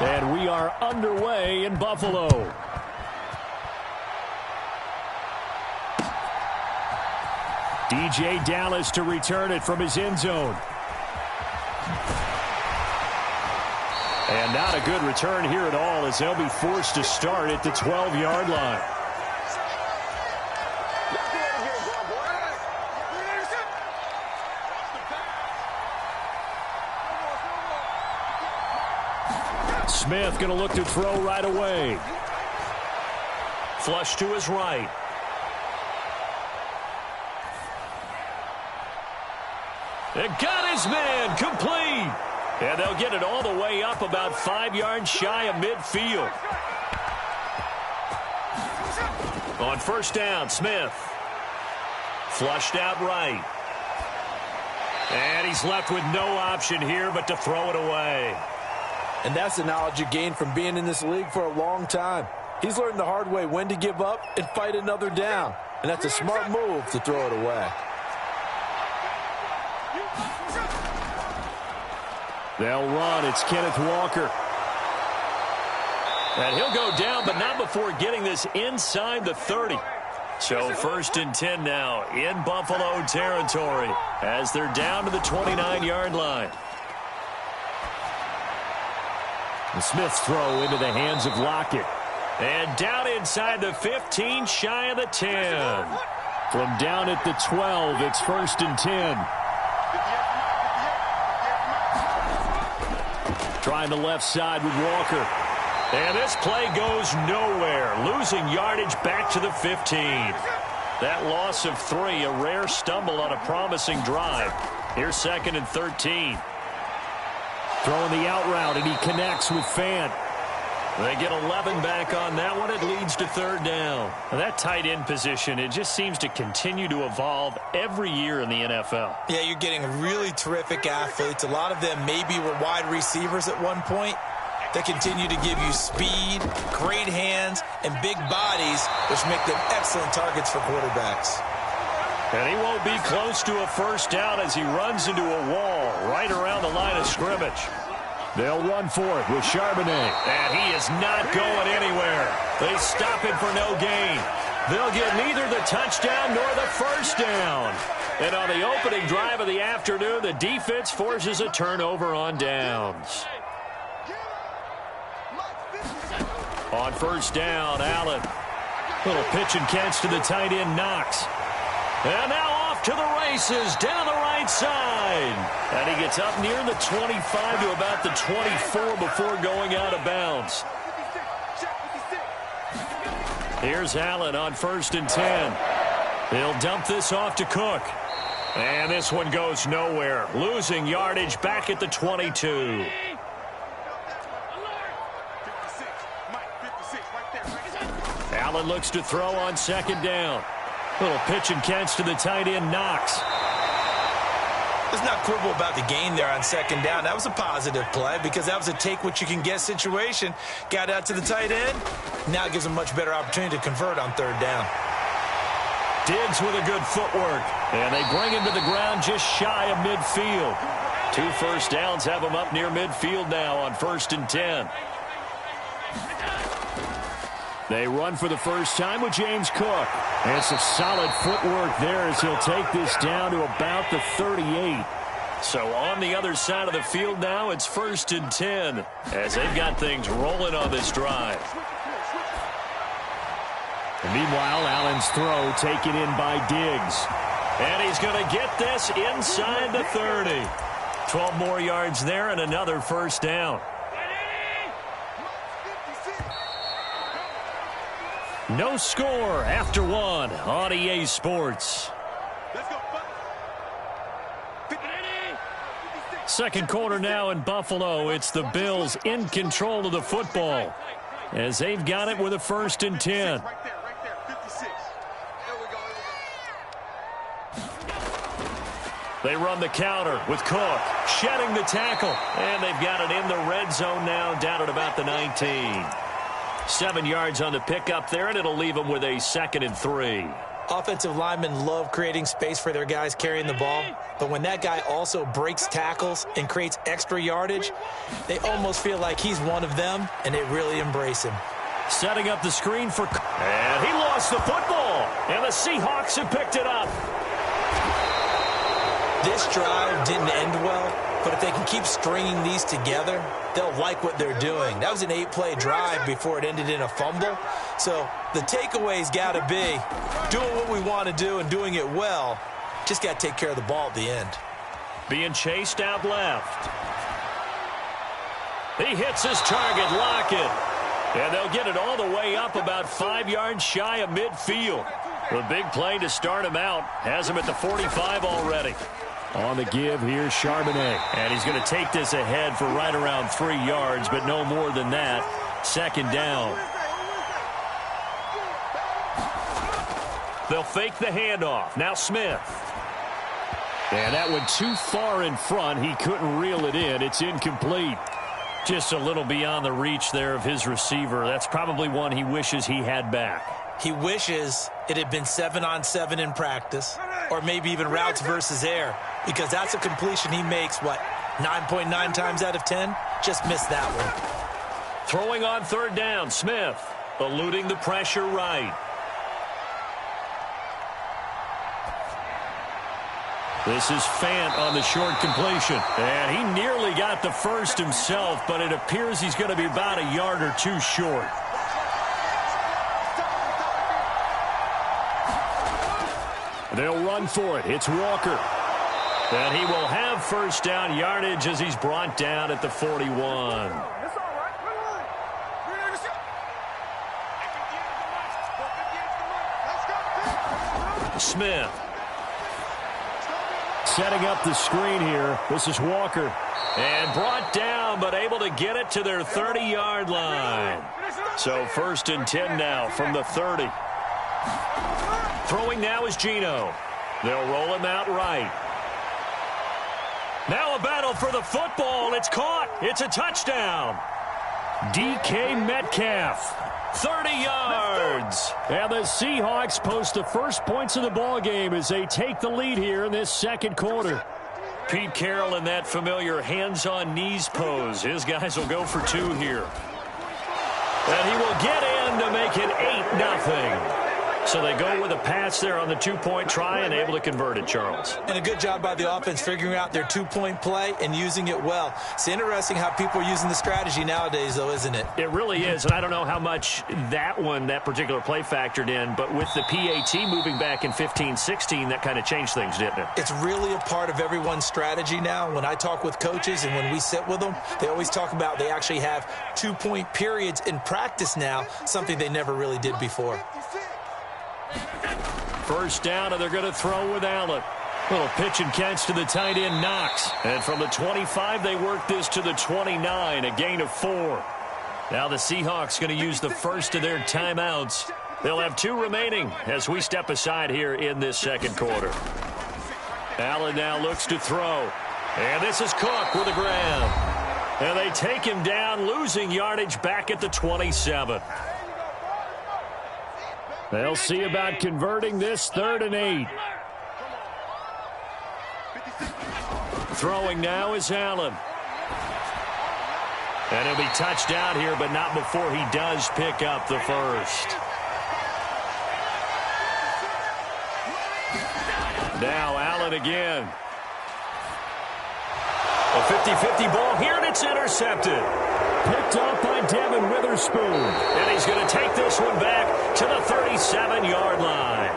And we are underway in Buffalo. DJ Dallas to return it from his end zone. And not a good return here at all, as they'll be forced to start at the 12-yard line. Smith going to look to throw right away. Flush to his right. It got his man complete. And they'll get it all the way up about 5 yards shy of midfield. On first down, Smith. Flushed out right. And he's left with no option here but to throw it away. And that's the knowledge you gain from being in this league for a long time. He's learned the hard way when to give up and fight another down. And that's a smart move to throw it away. They'll run. It's Kenneth Walker. And he'll go down, but not before getting this inside the 30. So 1st and 10 now in Buffalo territory as they're down to the 29-yard line. The Smith's throw into the hands of Lockett. And down inside the 15, shy of the 10. From down at the 12, it's 1st and 10. Trying the left side with Walker. And this play goes nowhere. Losing yardage back to the 15. That loss of 3, a rare stumble on a promising drive. Here's 2nd and 13. Throwing the out route, and he connects with Fant. They get 11 back on that one. It leads to 3rd down. Now that tight end position, it just seems to continue to evolve every year in the NFL. Yeah, you're getting really terrific athletes. A lot of them maybe were wide receivers at one point. They continue to give you speed, great hands, and big bodies, which make them excellent targets for quarterbacks. And he won't be close to a 1st down as he runs into a wall right around the line of scrimmage. They'll run for it with Charbonnet. And he is not going anywhere. They stop him for no gain. They'll get neither the touchdown nor the 1st down. And on the opening drive of the afternoon, the defense forces a turnover on downs. On 1st down, Allen. Little pitch and catch to the tight end, Knox. And now off to the races down the right side. And he gets up near the 25 to about the 24 before going out of bounds. Here's Allen on 1st and 10. He'll dump this off to Cook. And this one goes nowhere. Losing yardage back at the 22. Allen looks to throw on 2nd down. Little pitch and catch to the tight end, Knox. Let's not quibble about the gain there on 2nd down. That was a positive play because that was a take-what-you-can-get situation. Got out to the tight end. Now it gives him much better opportunity to convert on 3rd down. Diggs with a good footwork. And they bring him to the ground just shy of midfield. 2 1st downs have him up near midfield now on 1st and 10. They run for the first time with James Cook. And some solid footwork there as he'll take this down to about the 38. So on the other side of the field now, it's 1st and 10 as they've got things rolling on this drive. And meanwhile, Allen's throw taken in by Diggs. And he's going to get this inside the 30. 12 more yards there and another 1st down. No score after 1 on EA Sports. Second quarter now in Buffalo. It's the Bills in control of the football as they've got it with a 1st and 10. They run the counter with Cook shedding the tackle. And they've got it in the red zone now down at about the 19. 7 yards on the pickup there, and it'll leave them with a 2nd and 3. Offensive linemen love creating space for their guys carrying the ball, but when that guy also breaks tackles and creates extra yardage, they almost feel like he's one of them, and they really embrace him. Setting up the screen for... And he lost the football, and the Seahawks have picked it up. This drive didn't end well, but if they can keep stringing these together, they'll like what they're doing. That was an 8-play drive before it ended in a fumble. So the takeaway's got to be doing what we want to do and doing it well. Just got to take care of the ball at the end. Being chased out left. He hits his target, Lockett. And they'll get it all the way up about 5 yards shy of midfield. The big play to start him out has him at the 45 already. On the give, here's Charbonnet. And he's going to take this ahead for right around 3 yards, but no more than that. Second down. They'll fake the handoff. Now Smith. And that went too far in front. He couldn't reel it in. It's incomplete. Just a little beyond the reach there of his receiver. That's probably one he wishes he had back. He wishes it had been 7-on-7 in practice, or maybe even routes versus air, because that's a completion he makes, 9.9 times out of 10? Just missed that one. Throwing on third down, Smith eluding the pressure right. This is Fant on the short completion. And he nearly got the first himself, but it appears he's going to be about a yard or two short. They'll run for it. It's Walker. And he will have first down yardage as he's brought down at the 41. Smith. Setting up the screen here. This is Walker. And brought down, but able to get it to their 30-yard line. So 1st and 10 now from the 30. Throwing now is Geno. They'll roll him out right. Now a battle for the football. It's caught. It's a touchdown. DK Metcalf. 30 yards. And the Seahawks post the first points of the ball game as they take the lead here in this second quarter. Pete Carroll in that familiar hands-on knees pose. His guys will go for 2 here. And he will get in to make it 8-0. So they go with a pass there on the 2-point try and able to convert it, Charles. And a good job by the offense figuring out their 2-point play and using it well. It's interesting how people are using the strategy nowadays, though, isn't it? It really is, and I don't know how much that particular play factored in, but with the PAT moving back in 15-16, that kind of changed things, didn't it? It's really a part of everyone's strategy now. When I talk with coaches and when we sit with them, they always talk about they actually have 2-point periods in practice now, something they never really did before. First down, and they're going to throw with Allen. Little pitch and catch to the tight end, Knox. And from the 25, they work this to the 29, a gain of 4. Now the Seahawks going to use the first of their timeouts. They'll have 2 remaining as we step aside here in this second quarter. Allen now looks to throw. And this is Cook with a grab. And they take him down, losing yardage back at the 27. They'll see about converting this 3rd and 8. Throwing now is Allen. And he'll be touched out here, but not before he does pick up the first. Now Allen again. A 50-50 ball here, and it's intercepted. Picked off by Devin Witherspoon. And he's going to take this one back to the 37-yard line.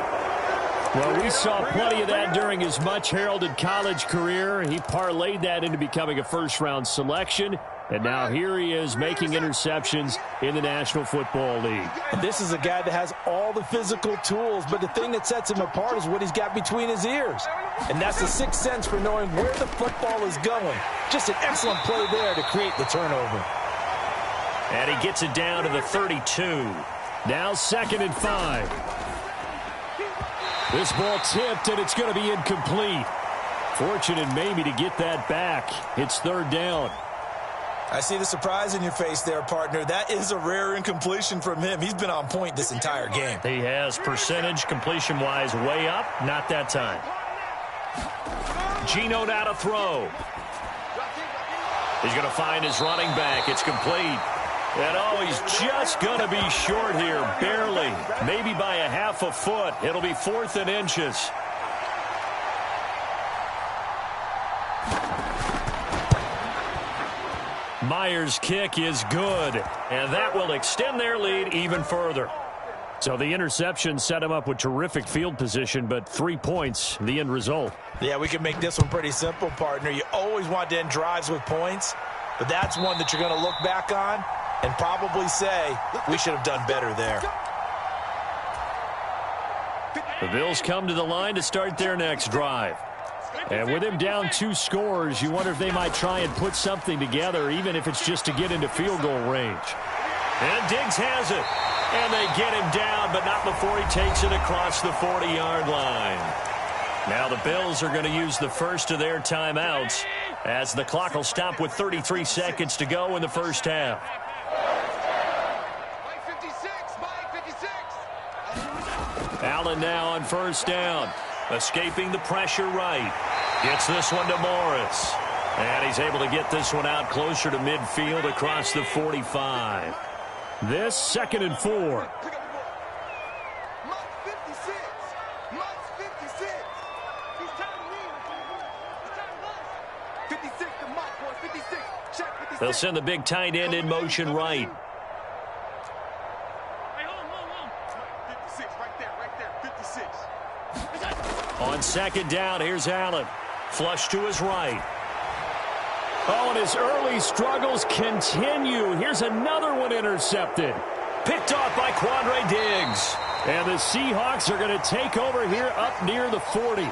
Well, we saw plenty of that during his much-heralded college career. He parlayed that into becoming a first-round selection. And now here he is making interceptions in the National Football League. And this is a guy that has all the physical tools, but the thing that sets him apart is what he's got between his ears. And that's the sixth sense for knowing where the football is going. Just an excellent play there to create the turnover. And he gets it down to the 32. Now 2nd and 5. This ball tipped, and it's going to be incomplete. Fortunate maybe to get that back. It's 3rd down. I see the surprise in your face there, partner. That is a rare incompletion from him. He's been on point this entire game. He has percentage completion-wise way up. Not that time. Geno now to throw. He's going to find his running back. It's complete. And, oh, he's just going to be short here, barely. Maybe by a half a foot. It'll be 4th and inches. Myers' kick is good, and that will extend their lead even further. So the interception set him up with terrific field position, but 3 points, the end result. Yeah, we can make this one pretty simple, partner. You always want to end drives with points, but that's one that you're going to look back on and probably say, we should have done better there. The Bills come to the line to start their next drive. And with him down 2 scores, you wonder if they might try and put something together, even if it's just to get into field goal range. And Diggs has it. And they get him down, but not before he takes it across the 40-yard line. Now the Bills are going to use the first of their timeouts as the clock will stop with 33 seconds to go in the first half. Allen now on first down. Escaping the pressure right. Gets this one to Morris. And he's able to get this one out closer to midfield across the 45. This 2nd and 4. They'll send the big tight end in motion right. On 2nd down, here's Allen. Flush to his right. Oh, and his early struggles continue. Here's another one intercepted. Picked off by Quandre Diggs. And the Seahawks are going to take over here up near the 40.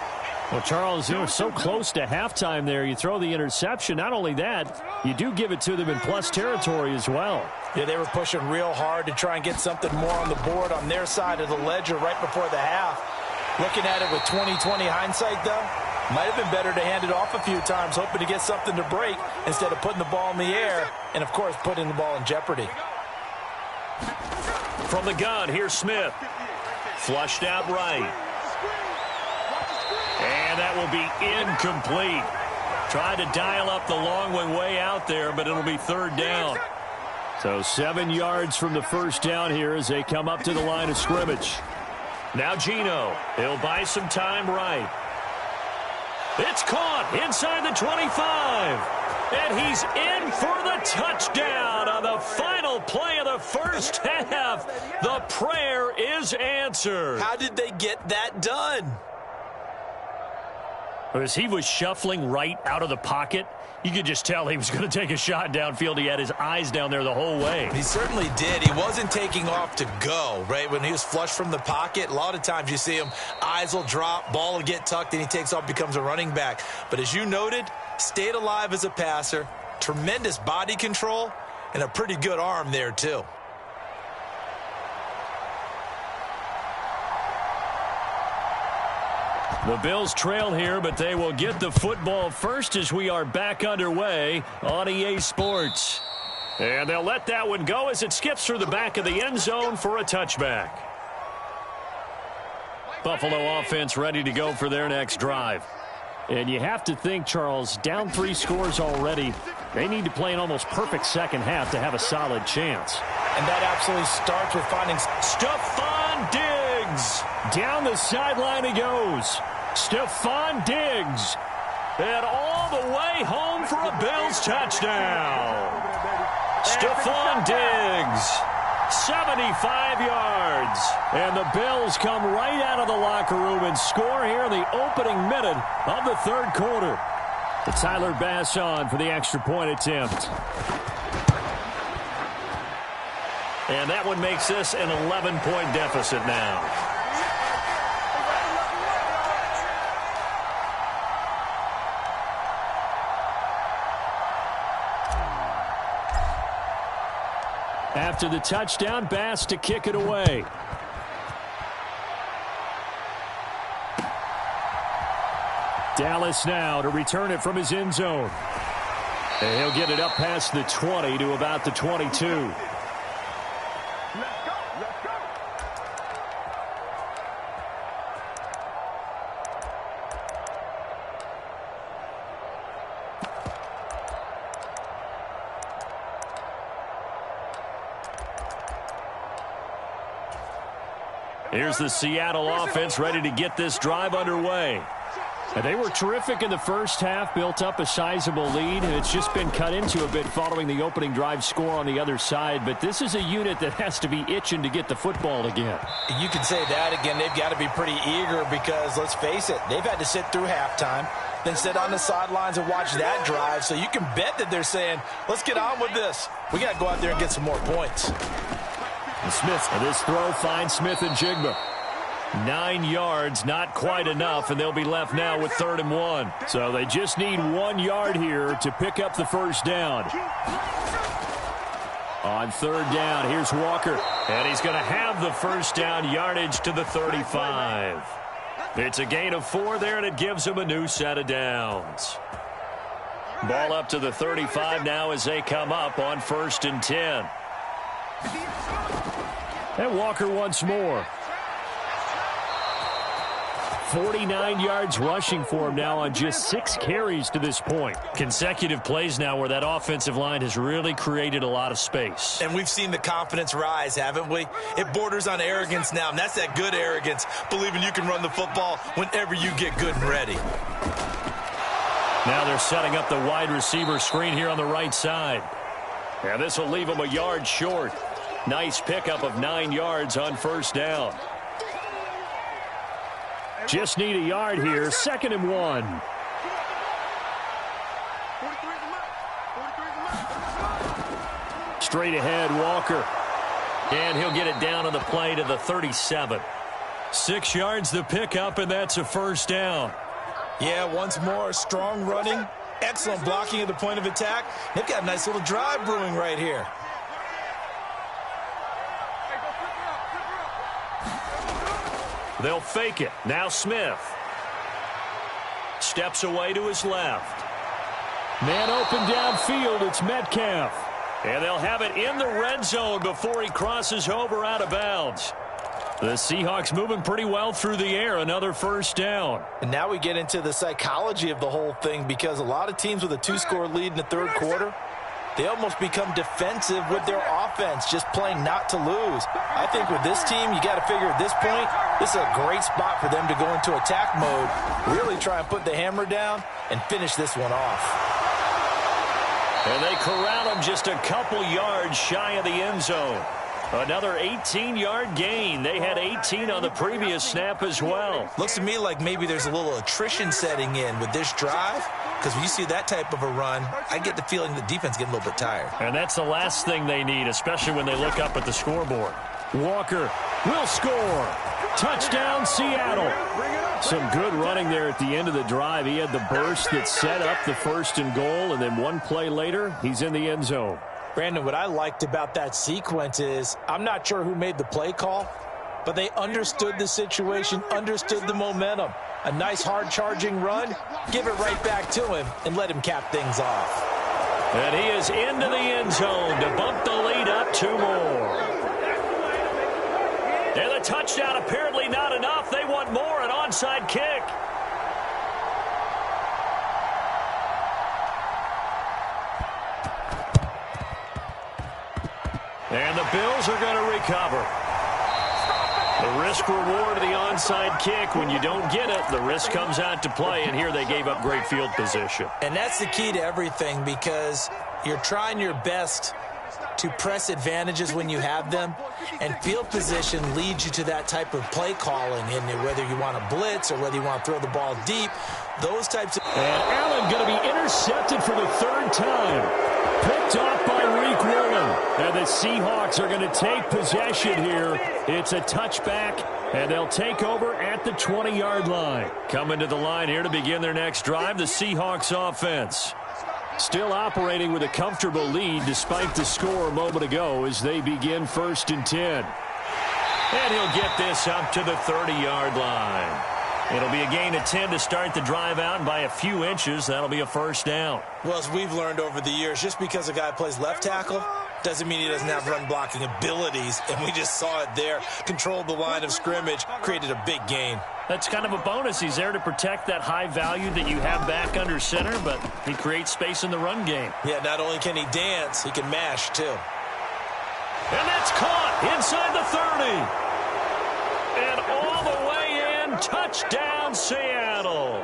Well, Charles, you know, so close to halftime there. You throw the interception. Not only that, you do give it to them in plus territory as well. Yeah, they were pushing real hard to try and get something more on the board on their side of the ledger right before the half. Looking at it with 20/20 hindsight, though, might have been better to hand it off a few times, hoping to get something to break instead of putting the ball in the air and, of course, putting the ball in jeopardy. From the gun, here's Smith. Flushed out right. And that will be incomplete. Tried to dial up the long one way out there, but it'll be 3rd down. So 7 yards from the first down here as they come up to the line of scrimmage. Now Geno. He'll buy some time right. It's caught inside the 25. And he's in for the touchdown on the final play of the first half. The prayer is answered. How did they get that done? As he was shuffling right out of the pocket, you could just tell he was going to take a shot downfield. He had his eyes down there the whole way. He certainly did. He wasn't taking off to go, right? When he was flushed from the pocket, a lot of times you see him, eyes will drop, ball will get tucked, and he takes off, becomes a running back. But as you noted, stayed alive as a passer, tremendous body control, and a pretty good arm there, too. The Bills trail here, but they will get the football first as we are back underway on EA Sports. And they'll let that one go as it skips through the back of the end zone for a touchback. Buffalo offense ready to go for their next drive. And you have to think, Charles, down 3 scores already. They need to play an almost perfect second half to have a solid chance. And that absolutely starts with finding Stefen Diggs. Down the sideline he goes. Stefen Diggs. And all the way home for a Bills touchdown. Stefen Diggs. 75 yards. And the Bills come right out of the locker room and score here in the opening minute of the 3rd quarter. Tyler Bass on for the extra point attempt. And that one makes this an 11-point deficit now. After the touchdown, Bass to kick it away. Dallas now to return it from his end zone. And he'll get it up past the 20 to about the 22. Here's the Seattle offense ready to get this drive underway. And they were terrific in the first half, built up a sizable lead, and it's just been cut into a bit following the opening drive score on the other side. But this is a unit that has to be itching to get the football again. You can say that again. They've got to be pretty eager because, let's face it, they've had to sit through halftime, then sit on the sidelines and watch that drive. So you can bet that they're saying, let's get on with this. We got to go out there and get some more points. And Smith, and this throw finds Smith and Jigba. 9 yards, not quite enough, and they'll be left now with 3rd and 1. So they just need 1 yard here to pick up the first down. On 3rd down, here's Walker, and he's going to have the first down yardage to the 35. It's a gain of 4 there, and it gives him a new set of downs. Ball up to the 35 now as they come up on 1st and 10. And Walker once more. 49 yards rushing for him now on just 6 carries to this point. Consecutive plays now where that offensive line has really created a lot of space. And we've seen the confidence rise, haven't we? It borders on arrogance now, and that's that good arrogance, believing you can run the football whenever you get good and ready. Now they're setting up the wide receiver screen here on the right side. And this will leave them a yard short. Nice pickup of 9 yards on 1st down. Just need a yard here. 2nd and 1. Straight ahead, Walker. And he'll get it down on the play to the 37. 6 yards the pickup, and that's a 1st down. Yeah, once more, strong running, excellent blocking at the point of attack. They've got a nice little drive brewing right here. They'll fake it. Now Smith. Steps away to his left. Man open downfield. It's Metcalf. And they'll have it in the red zone before he crosses over out of bounds. The Seahawks moving pretty well through the air. Another 1st down. And now we get into the psychology of the whole thing, because a lot of teams with a 2-score lead in the 3rd quarter, they almost become defensive with their offense, just playing not to lose. I think with this team, you got to figure at this point, this is a great spot for them to go into attack mode, really try and put the hammer down and finish this one off. And they corral him just a couple yards shy of the end zone. Another 18-yard gain. They had 18 on the previous snap as well. Looks to me like maybe there's a little attrition setting in with this drive, because when you see that type of a run, I get the feeling the defense getting a little bit tired. And that's the last thing they need, especially when they look up at the scoreboard. Walker will score. Touchdown, Seattle. Some good running there at the end of the drive. He had the burst that set up the 1st and goal, and then one play later, he's in the end zone. Brandon, what I liked about that sequence is, I'm not sure who made the play call, but they understood the situation, understood the momentum. A nice hard-charging run, give it right back to him, and let him cap things off. And he is into the end zone to bump the lead up 2 more. And the touchdown apparently not enough. They want more, an onside kick. And the Bills are going to recover. The risk-reward of the onside kick. When you don't get it, the risk comes out to play, and here they gave up great field position. And that's the key to everything, because you're trying your best to press advantages when you have them, and field position leads you to that type of play calling, and whether you want to blitz or whether you want to throw the ball deep, those types of... And Allen going to be intercepted for the 3rd time. Picked off by Reek Willen. And the Seahawks are going to take possession here. It's a touchback, and they'll take over at the 20-yard line. Coming to the line here to begin their next drive, the Seahawks offense. Still operating with a comfortable lead despite the score a moment ago as they begin 1st and 10. And he'll get this up to the 30-yard line. It'll be a gain of 10 to start the drive out, and by a few inches, that'll be a first down. Well, as we've learned over the years, just because a guy plays left tackle doesn't mean he doesn't have run-blocking abilities, and we just saw it there. Controlled the line of scrimmage, created a big gain. That's kind of a bonus. He's there to protect that high value that you have back under center, but he creates space in the run game. Yeah, not only can he dance, he can mash, too. And that's caught inside the 30. And all the way in, touchdown Seattle.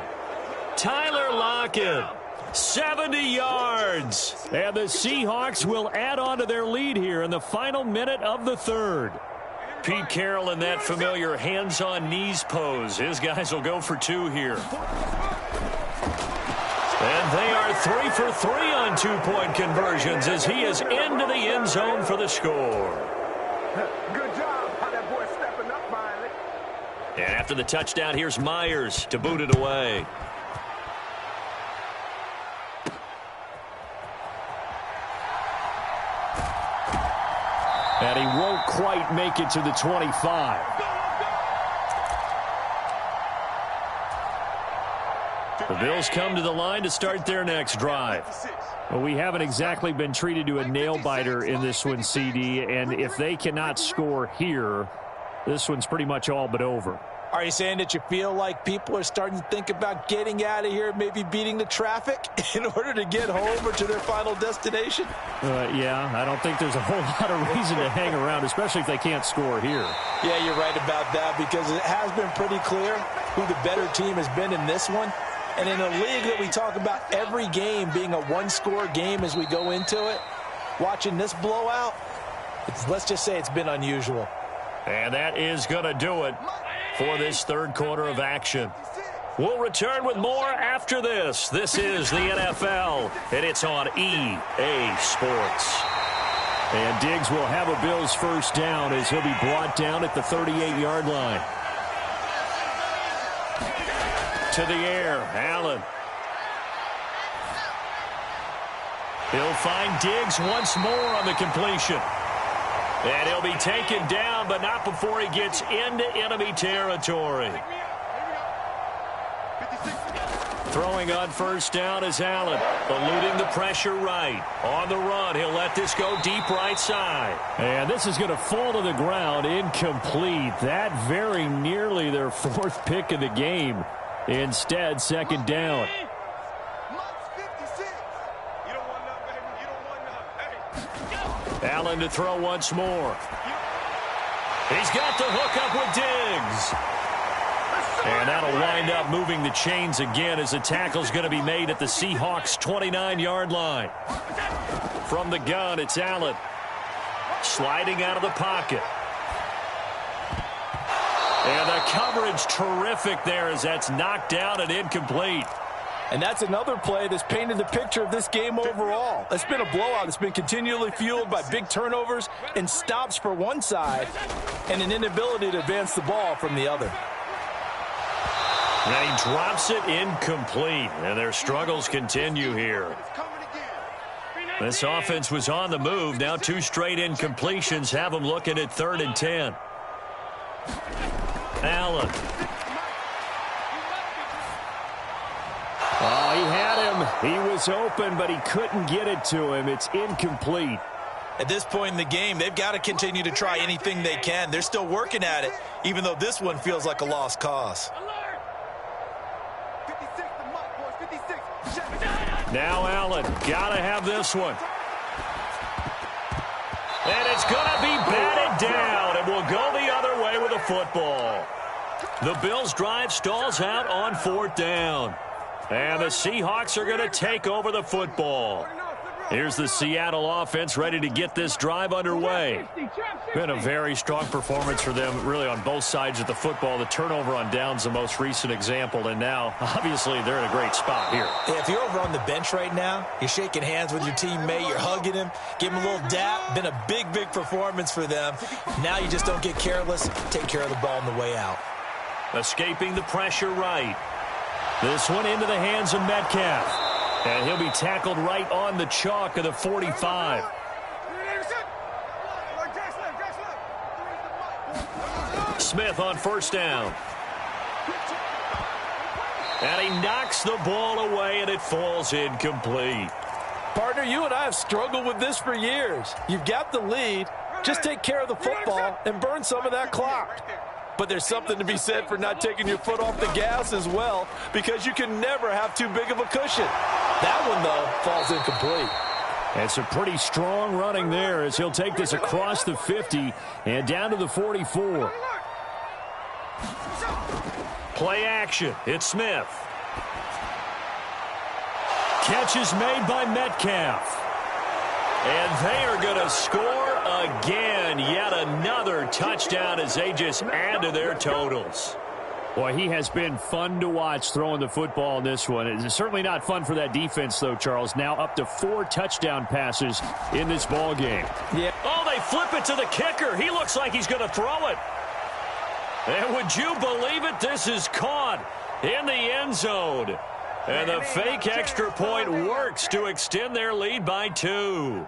Tyler Lockett, 70 yards. And the Seahawks will add on to their lead here in the final minute of the third. Pete Carroll in that familiar hands-on-knees pose. His guys will go for 2 here. And they are 3 for 3 on two-point conversions as he is into the end zone for the score. Good job how that boy stepping up finally. And after the touchdown, here's Myers to boot it away. And he won't quite make it to the 25. The Bills come to the line to start their next drive. Well, we haven't exactly been treated to a nail-biter in this one, CD, and if they cannot score here, this one's pretty much all but over. Are you saying that you feel like people are starting to think about getting out of here, maybe beating the traffic in order to get home or to their final destination? Yeah, I don't think there's a whole lot of reason to hang around, especially if they can't score here. Yeah, you're right about that because it has been pretty clear who the better team has been in this one. And in a league that we talk about every game being a one-score game as we go into it, watching this blowout, let's just say it's been unusual. And that is going to do it for this third quarter of action. We'll return with more after this. This is the NFL, and it's on EA Sports. And Diggs will have a Bills first down as he'll be brought down at the 38-yard line. To the air, Allen. He'll find Diggs once more on the completion. And he'll be taken down, but not before he gets into enemy territory. Throwing on first down is Allen, eluding the pressure right. On the run, he'll let this go deep right side. And this is going to fall to the ground, incomplete. That very nearly their 4th pick of the game. Instead, second down. Allen to throw once more. He's got the hook up with Diggs. And that'll wind up moving the chains again as the tackle's going to be made at the Seahawks' 29-yard line. From the gun, it's Allen. Sliding out of the pocket. And the coverage terrific there as that's knocked down and incomplete. And that's another play that's painted the picture of this game overall. It's been a blowout. It's been continually fueled by big turnovers and stops for one side and an inability to advance the ball from the other. And he drops it incomplete. And their struggles continue here. This offense was on the move. Now 2 straight incompletions have them looking at 3rd and 10. Allen. Oh, he had him. He was open, but he couldn't get it to him. It's incomplete. At this point in the game, they've got to continue to try anything they can. They're still working at it, even though this one feels like a lost cause. Now Allen, got to have this one. And it's going to be batted down, and we'll go the other way with a football. The Bills' drive stalls out on 4th down. And the Seahawks are going to take over the football. Here's the Seattle offense ready to get this drive underway. Been a very strong performance for them, really, on both sides of the football. The turnover on downs, the most recent example, and now, obviously, they're in a great spot here. Yeah, if you're over on the bench right now, you're shaking hands with your teammate, you're hugging him, give him a little dap. Been a big, big performance for them. Now you just don't get careless. Take care of the ball on the way out. Escaping the pressure right. This one into the hands of Metcalf. And he'll be tackled right on the chalk of the 45. Smith on first down. And he knocks the ball away, and it falls incomplete. Partner, you and I have struggled with this for years. You've got the lead. Just take care of the football and burn some of that clock. But there's something to be said for not taking your foot off the gas as well, because you can never have too big of a cushion. That one, though, falls incomplete. And some pretty strong running there as he'll take this across the 50 and down to the 44. Play action. It's Smith. Catch is made by Metcalf. And they are going to score again. Yet another touchdown as they just add to their totals. Boy, he has been fun to watch throwing the football in this one. It's certainly not fun for that defense, though, Charles. Now up to 4 touchdown passes in this ball game. Yeah. Oh, they flip it to the kicker. He looks like he's going to throw it. And would you believe it? This is caught in the end zone. And the fake extra point works to extend their lead by 2.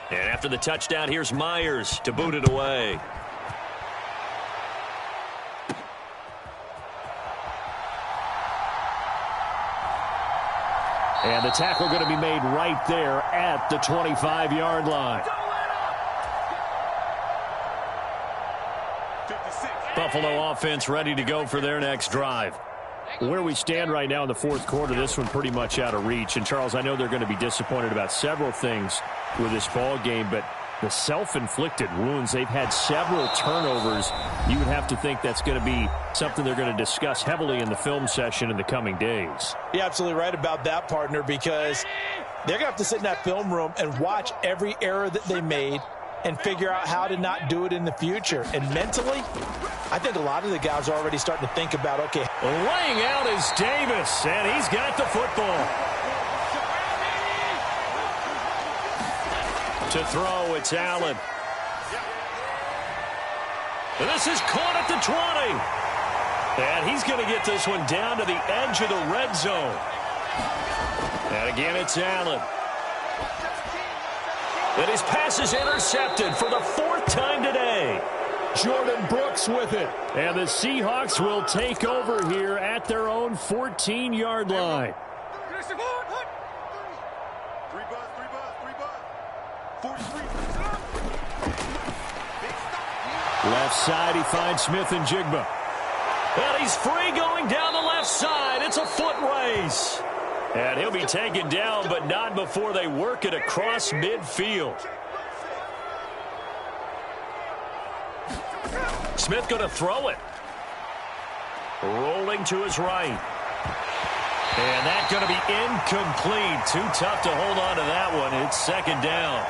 And after the touchdown, here's Myers to boot it away. And the tackle going to be made right there at the 25-yard line. Buffalo offense ready to go for their next drive. Where we stand right now in the fourth quarter, this one pretty much out of reach. And, Charles, I know they're going to be disappointed about several things with this ball game, but the self-inflicted wounds, they've had several turnovers. You would have to think that's going to be something they're going to discuss heavily in the film session in the coming days. You're absolutely right about that, partner, because they're going to have to sit in that film room and watch every error that they made and figure out how to not do it in the future. And mentally, I think a lot of the guys are already starting to think about, okay. Laying out is Davis, and he's got the football. To throw, it's Allen. And this is caught at the 20. And he's going to get this one down to the edge of the red zone. And again, it's Allen. And his pass is intercepted for the 4th time today. Jordan Brooks with it. And the Seahawks will take over here at their own 14-yard line. Left side, he finds Smith and Jigba. And he's free going down the left side. It's a foot race. And he'll be taken down, but not before they work it across midfield. Smith going to throw it. Rolling to his right. And that's going to be incomplete. Too tough to hold on to that one. It's 2nd down.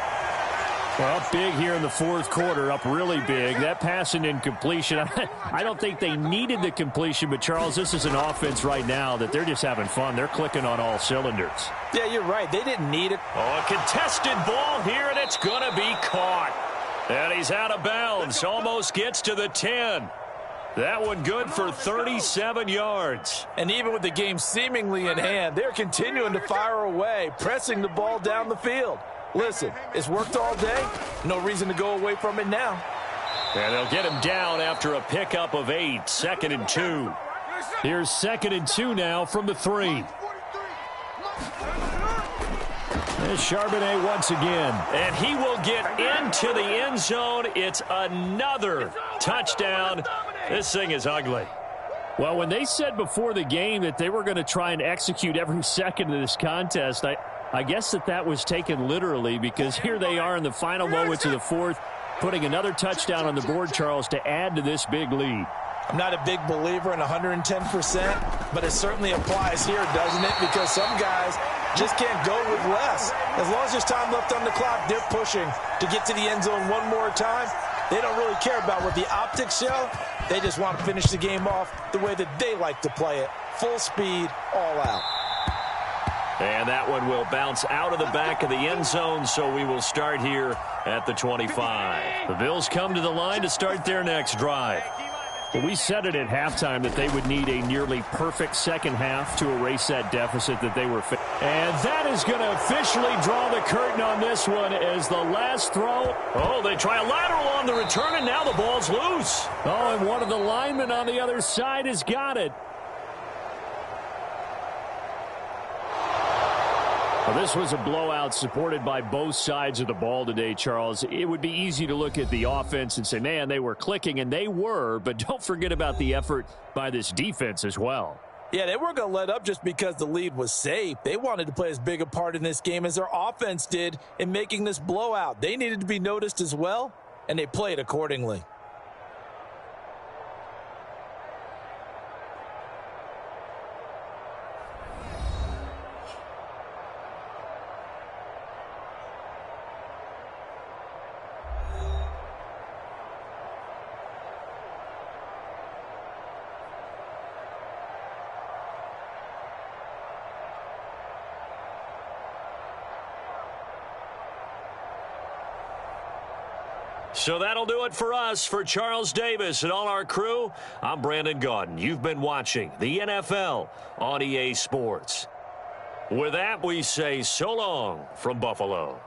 Well, big here in the fourth quarter, up really big. That pass and incompletion, I don't think they needed the completion, but, Charles, this is an offense right now that they're just having fun. They're clicking on all cylinders. Yeah, you're right. They didn't need it. Oh, a contested ball here, and it's going to be caught. And he's out of bounds. Almost gets to the 10. That one good for 37 yards. And even with the game seemingly in hand, they're continuing to fire away, pressing the ball down the field. Listen, it's worked all day. No reason to go away from it now. And they'll get him down after a pickup of 8. 2nd and 2. Here's 2nd and 2 now from the 3. There's Charbonnet once again. And he will get into the end zone. It's another touchdown. This thing is ugly. Well, when they said before the game that they were going to try and execute every second of this contest, I guess that was taken literally, because here they are in the final moments of the fourth, putting another touchdown on the board, Charles, to add to this big lead. I'm not a big believer in 110%, but it certainly applies here, doesn't it? Because some guys just can't go with less. As long as there's time left on the clock, they're pushing to get to the end zone one more time. They don't really care about what the optics show. They just want to finish the game off the way that they like to play it. Full speed, all out. And that one will bounce out of the back of the end zone, so we will start here at the 25. The Bills come to the line to start their next drive. Well, we said it at halftime that they would need a nearly perfect second half to erase that deficit that they were facing. And that is going to officially draw the curtain on this one as the last throw. Oh, they try a lateral on the return, and now the ball's loose. Oh, and one of the linemen on the other side has got it. Well, this was a blowout supported by both sides of the ball today, Charles. It would be easy to look at the offense and say, man, they were clicking, and they were, but don't forget about the effort by this defense as well. Yeah, they weren't going to let up just because the lead was safe. They wanted to play as big a part in this game as their offense did in making this blowout. They needed to be noticed as well, and they played accordingly. So that'll do it for us. For Charles Davis and all our crew, I'm Brandon Gaudin. You've been watching the NFL on EA Sports. With that, we say so long from Buffalo.